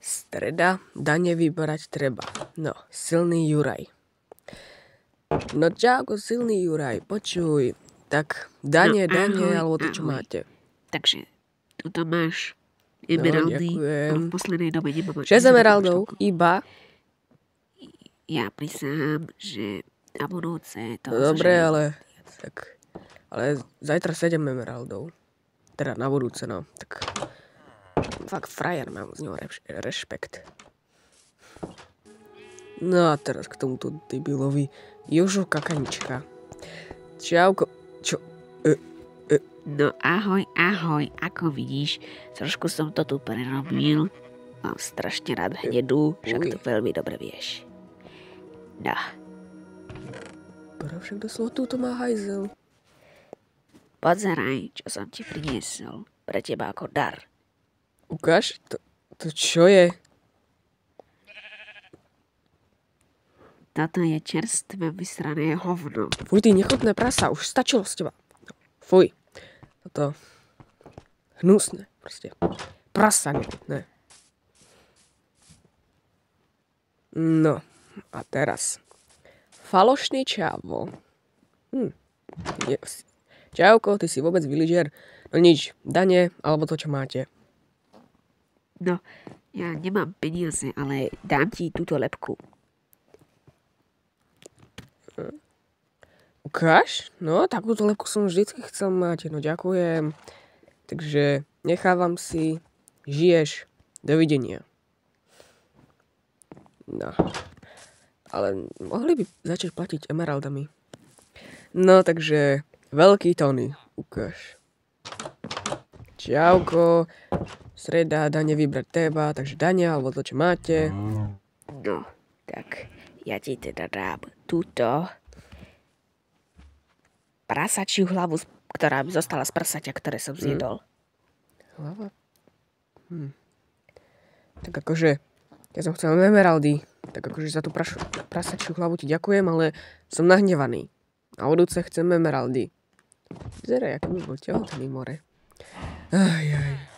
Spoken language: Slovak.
Streda, dane vybrať treba. No, silný Juraj. No čauko, silný Juraj, počuj. Tak, dane, alebo to, čo máte. Takže, tuto máš emeraldy, ale v poslednej dobe nemám... 6 emeraldov, iba. Ja prisahám, že na budúce to... Dobre, ale zajtra 7 emeraldov. Teda na budúce, no. Tak fakt frajer, mám z neho rešpekt. No a teraz k tomuto debilovi Jožo Kakanička. Čauko. Čo? No ahoj, ako vidíš, trošku som to tu prerobil. Mám strašne rád hnedu, však to veľmi dobre vieš. No. Však doslova túto má hajzel. Pozeraj, čo som ti priniesol pre teba ako dar. Ukáž? To čo je? Toto je čerstvé vysrané hovno. Fuj, ty nechutné prasa, už stačilo z teba. Fuj. Toto hnusné, proste. Prasa nechutné. No, a teraz. Falošný čavo. Čauko, ty si vôbec villager? No nič, dane, alebo to, čo máte. No, ja nemám peniaze, ale dám ti túto lebku. Ukáž? No, takúto lebku som vždycky chcel mať. No, ďakujem. Takže nechávam si. Žiješ. Dovidenia. No. Ale mohli by začať platiť emeraldami. No, takže veľký Tony. Ukáž. Čauko. Streda, dane vybrať teba. Takže dane, alebo to, čo máte. No, tak ja ti teda dám túto prasačiu hlavu, ktorá mi zostala z prsaťa, ktoré som zjedol. Hlava? Tak akože, ja som chcel emeraldy, tak akože za tú prasačiu hlavu ti ďakujem, ale som nahnevaný. A budúce chcem emeraldy. Vyzerá, ako by bol tehotný more. Ajaj.